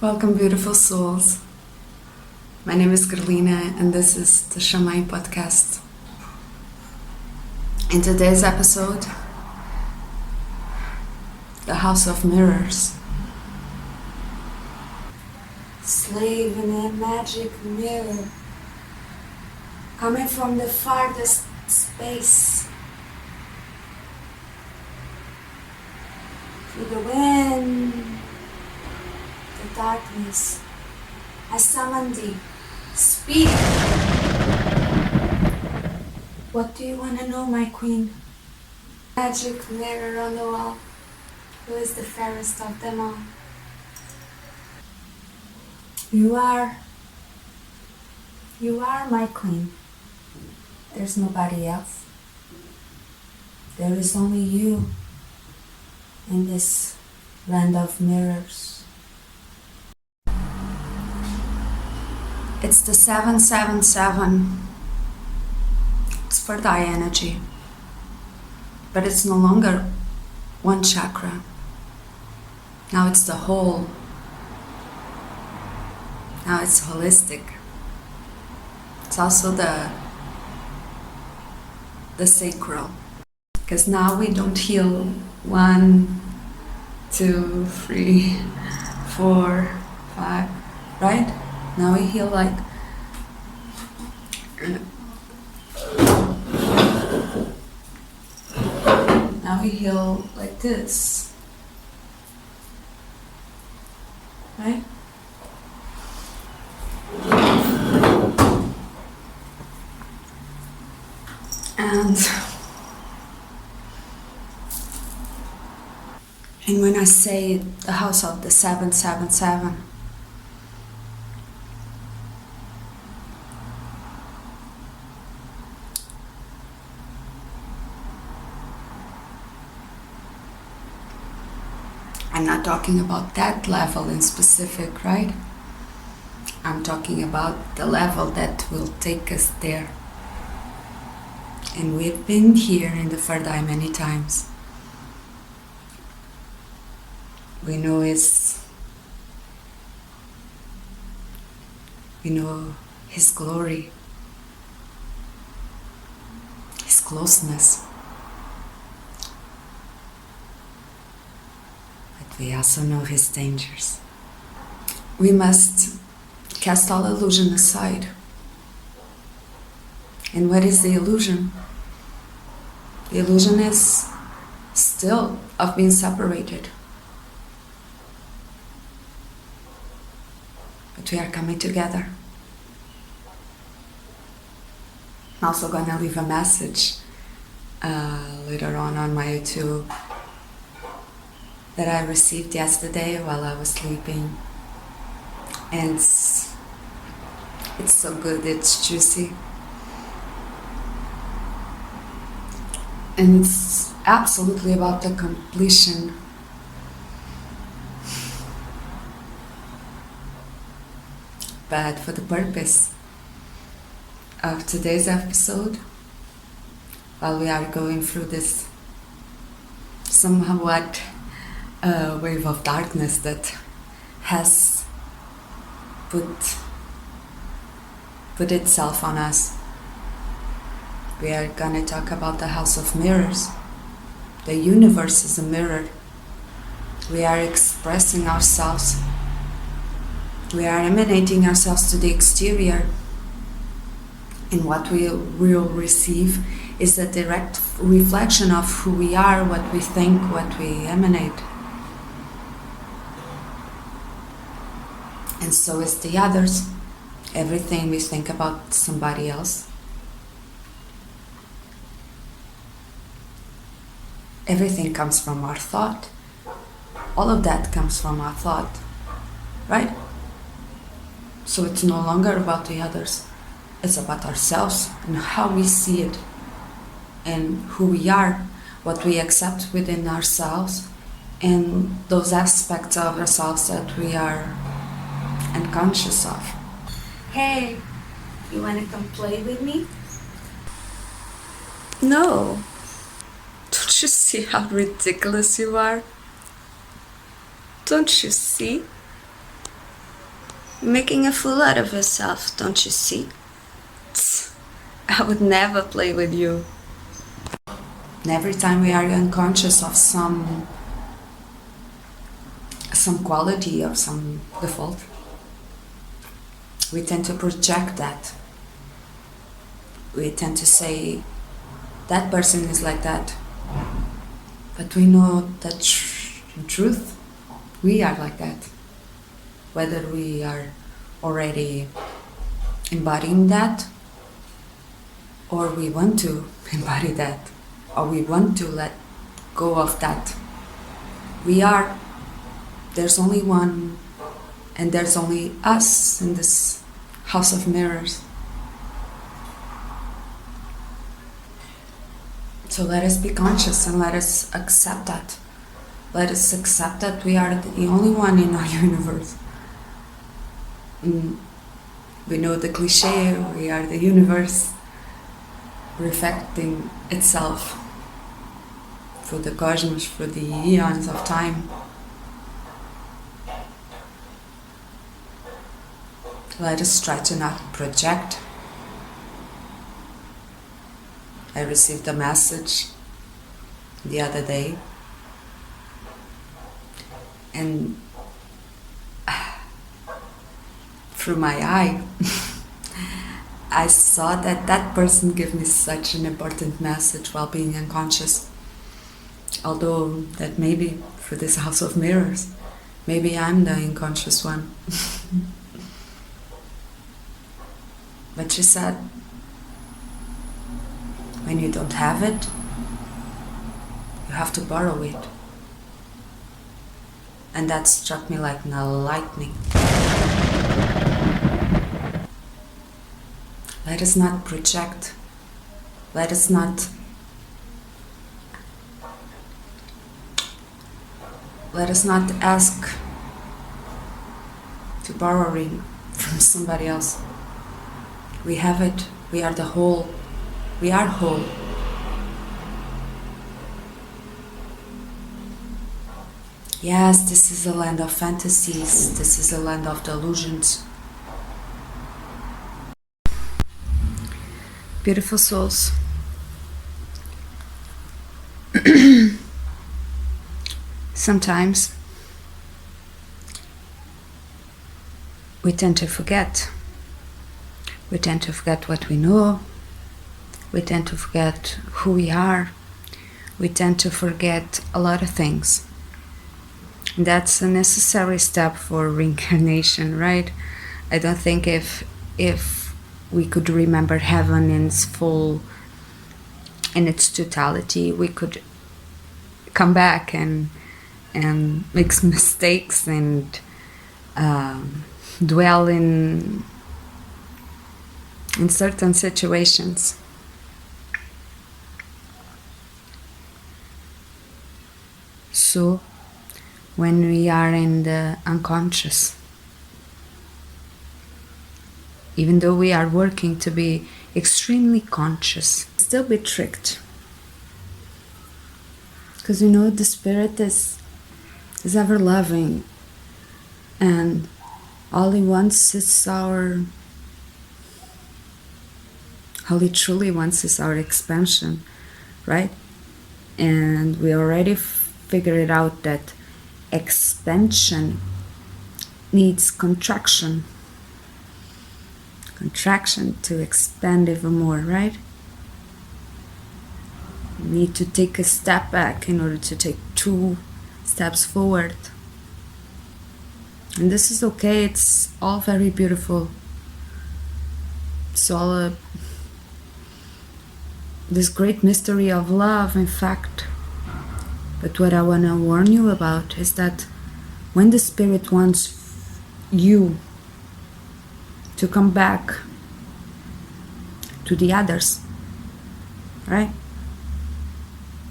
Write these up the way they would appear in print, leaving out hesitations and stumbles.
Welcome, beautiful souls. My name is Carolina, and this is the Shamayim Podcast. In today's episode, the House of Mirrors. Slave in a magic mirror, coming from the farthest space. Through the wind, the darkness, I summon thee. Speak! What do you want to know, my queen? Magic mirror on the wall. Who is the fairest of them all? You are my queen. There's nobody else. There is only you in this land of mirrors. It's the 777. It's for thy energy. But it's no longer one chakra. Now it's the whole. Now it's holistic. It's also the sacral. Because now we don't heal 1, 2, 3, 4, 5, right? Now we heal like this, right? And when I say the house of the 777, I'm not talking about that level in specific, right? I'm talking about the level that will take us there. And we've been here in the third eye many times. We know His glory, His closeness. But we also know His dangers. We must cast all illusion aside. And what is the illusion? The illusion is still of being separated. But we are coming together. I'm also going to leave a message later on my YouTube that I received yesterday while I was sleeping. And it's so good, it's juicy. And it's absolutely about the completion. But for the purpose of today's episode, while we are going through this somewhat wave of darkness that has put itself on us, we are gonna talk about the House of Mirrors. The universe is a mirror. We are expressing ourselves. We are emanating ourselves to the exterior. And what we will receive is a direct reflection of who we are, what we think, what we emanate. And so is the others. Everything we think about somebody else. Everything comes from our thought. All of that comes from our thought, right? So it's no longer about the others. It's about ourselves and how we see it and who we are, what we accept within ourselves, and those aspects of ourselves that we are unconscious of. Hey, you want to come play with me? No. Don't you see how ridiculous you are? Don't you see? Making a fool out of yourself, don't you see? I would never play with you. And every time we are unconscious of some quality, of some default, we tend to project that. We tend to say, that person is like that. But we know that in truth, we are like that. Whether we are already embodying that, or we want to embody that, or we want to let go of that. There's only one, and there's only us in this house of mirrors. So let us be conscious and let us accept that. Let us accept that we are the only one in our universe. We know the cliche, we are the universe reflecting itself through the cosmos, through the eons of time. Let us try to not project. I received a message the other day, and through my eye, I saw that person gave me such an important message while being unconscious. Although that maybe through this house of mirrors, maybe I'm the unconscious one. But she said, when you don't have it, you have to borrow it. And that struck me like lightning. Let us not project. Let us not ask to borrowing from somebody else. We have it. We are the whole. We are whole. Yes, this is a land of fantasies. This is a land of delusions. Beautiful souls. Sometimes we tend to forget. We tend to forget what we know. We tend to forget who we are. We tend to forget a lot of things. That's a necessary step for reincarnation, right? I don't think if we could remember heaven in its totality, we could come back and make mistakes and dwell in certain situations. So when we are in the unconscious, even though we are working to be extremely conscious, still be tricked. Because the spirit is ever loving, and all he wants is all he truly wants is our expansion, right? And we already figured out that expansion needs contraction to expand even more, right? We need to take a step back in order to take 2 steps forward. And this is okay. It's all very beautiful. It's all this great mystery of love, in fact. But what I want to warn you about is that when the spirit wants you to come back to the others, right?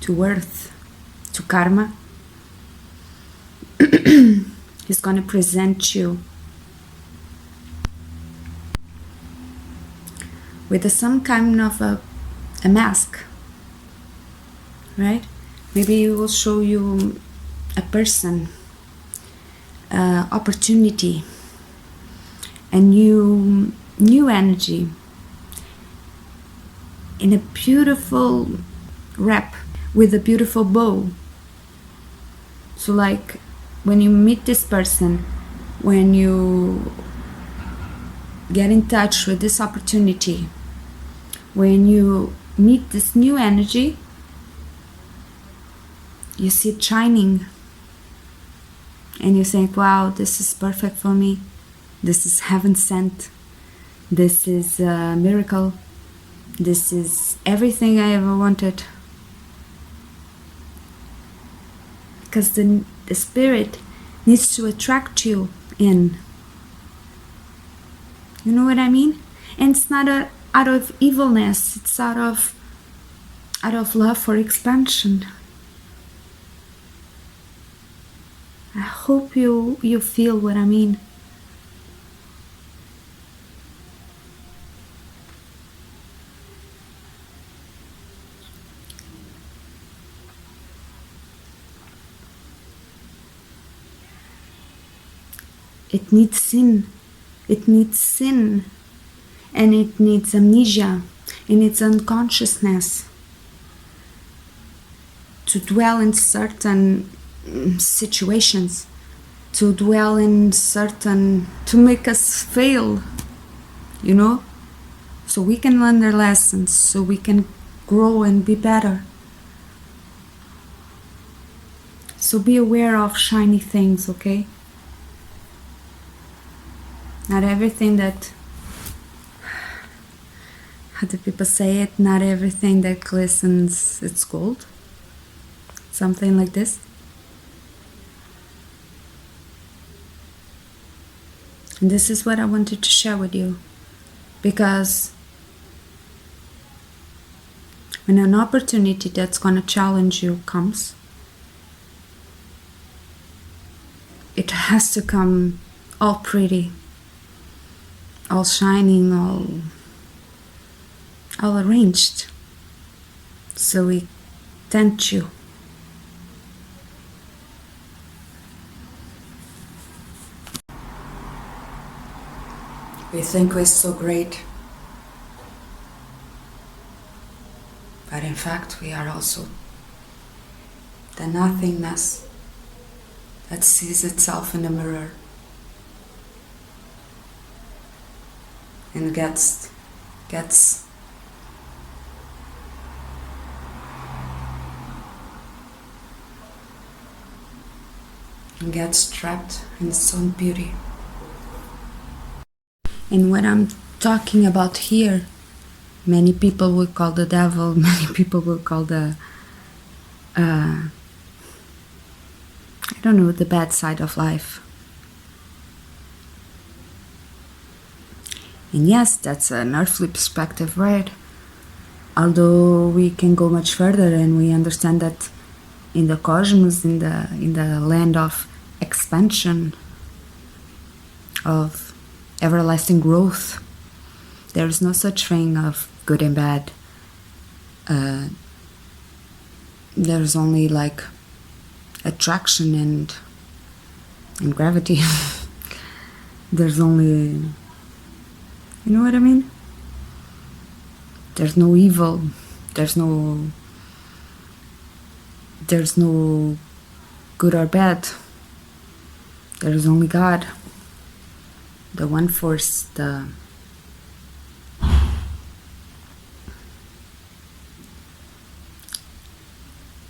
To earth, to karma, he's going to present you with some kind of a mask, right? Maybe he will show you a person, opportunity, a new energy in a beautiful wrap with a beautiful bow. So like when you meet this person, when you get in touch with this opportunity, when you meet this new energy, you see it shining and you think, wow, this is perfect for me. This is heaven sent. This is a miracle. This is everything I ever wanted. Because the spirit needs to attract you in. You know what I mean? And it's not out of evilness. It's out of love for expansion. I hope you feel what I mean. It needs sin. It needs sin. And it needs amnesia. It needs unconsciousness to dwell in certain situations, to dwell in certain, to make us fail, you know, so we can learn their lessons, so we can grow and be better. So be aware of shiny things, okay? Not everything that, how do people say it? Not everything that glistens, it's gold. Something like this. And this is what I wanted to share with you. Because when an opportunity that's going to challenge you comes, it has to come all pretty, all shining, all arranged. So we tempt you. We think we're so great, but in fact we are also the nothingness that sees itself in the mirror and gets trapped in its own beauty. And what I'm talking about here, many people would call the devil, many people would call the, I don't know, the bad side of life. And yes, that's an earthly perspective, right? Although we can go much further and we understand that in the cosmos, in the land of expansion, of everlasting growth, there is no such thing of good and bad. There's only like attraction and gravity. There's only, you know what I mean? There's no evil. There's no good or bad. There is only God. The one force,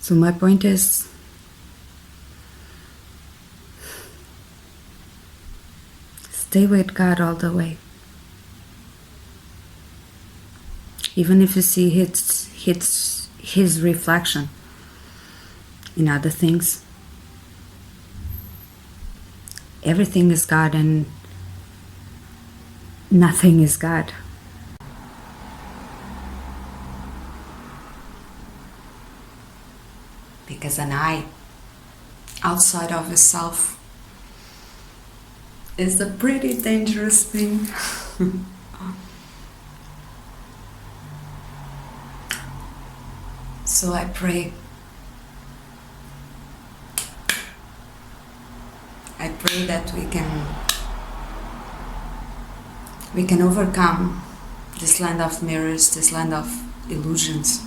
So my point is, stay with God all the way. Even if you see his reflection in other things, everything is God and nothing is God. Because an eye outside of yourself is a pretty dangerous thing. So I pray that we can we can overcome this land of mirrors, this land of illusions.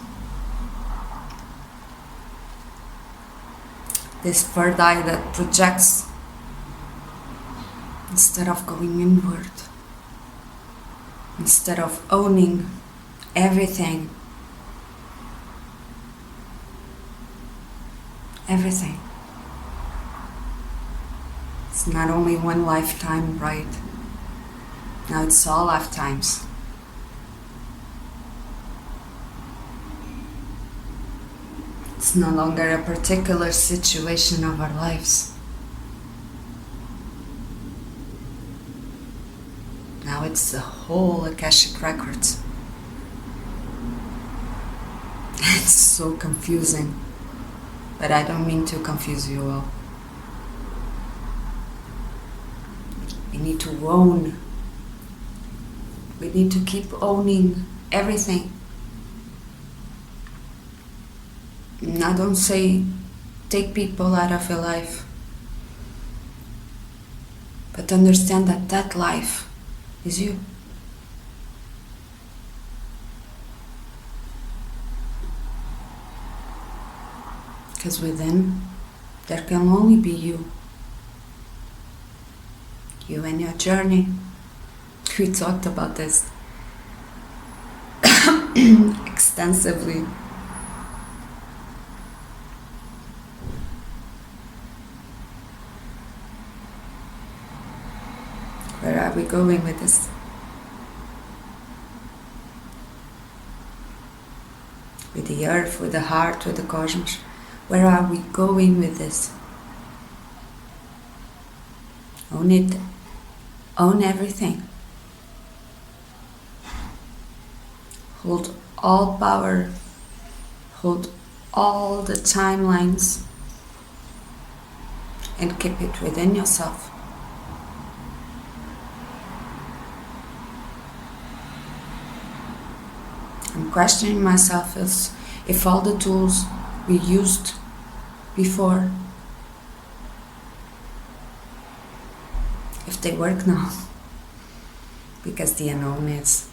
This third eye that projects instead of going inward, instead of owning everything. Everything. It's not only one lifetime, right? Now it's all lifetimes. It's no longer a particular situation of our lives. Now it's the whole Akashic Records. It's so confusing, but I don't mean to confuse you all. We need to own. We need to keep owning everything. And I don't say take people out of your life, but understand that that life is you. Because within, there can only be you. You and your journey. We talked about this extensively. Where are we going with this? With the earth, with the heart, with the cosmos. Where are we going with this? Own it. Own everything. Hold all power. Hold all the timelines. And keep it within yourself. I'm questioning myself as if all the tools we used before, if they work now, because the unknown is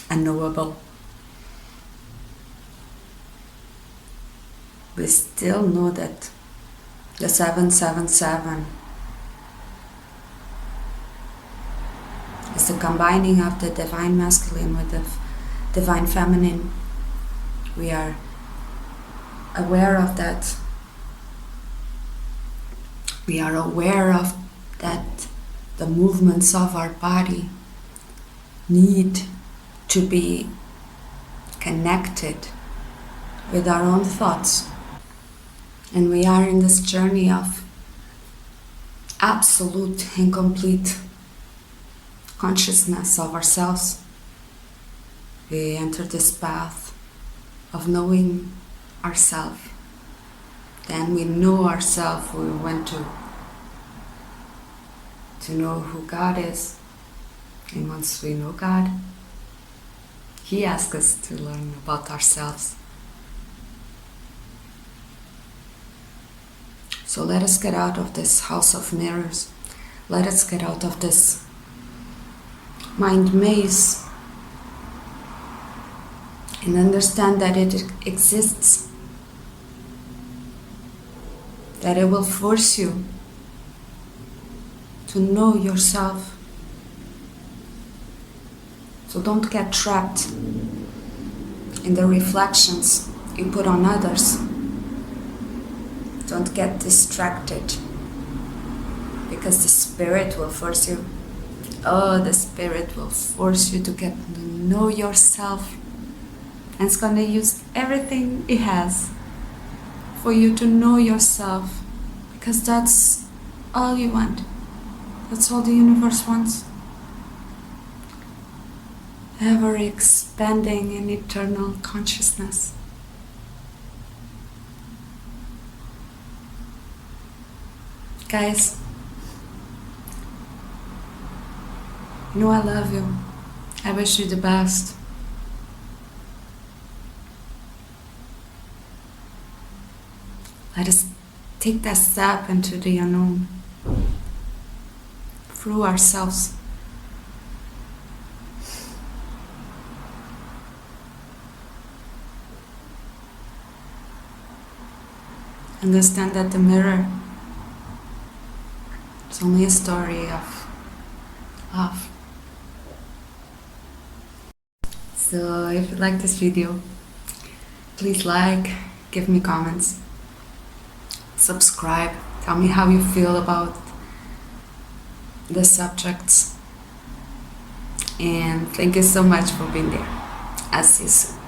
unknowable. We still know that the 777 is the combining of the divine masculine with the divine feminine. We are aware of that. We are aware of that the movements of our body need to be connected with our own thoughts. And we are in this journey of absolute and complete consciousness of ourselves. We enter this path of knowing ourselves. Then we know ourselves. We went to know who God is. And once we know God, He asks us to learn about ourselves. So let us get out of this house of mirrors. Let us get out of this mind maze and understand that it exists, that it will force you to know yourself. So don't get trapped in the reflections you put on others. Don't get distracted, because the Spirit will force you. Oh, the Spirit will force you to get to know yourself. And it's going to use everything it has for you to know yourself, because that's all you want. That's all the universe wants. Ever expanding in eternal consciousness. Guys, you know I love you. I wish you the best. Let us take that step into the unknown through ourselves. Understand that the mirror is only a story of love. So if you like this video, please like, give me comments, subscribe, tell me how you feel about the subjects, and thank you so much for being there. I'll see you soon.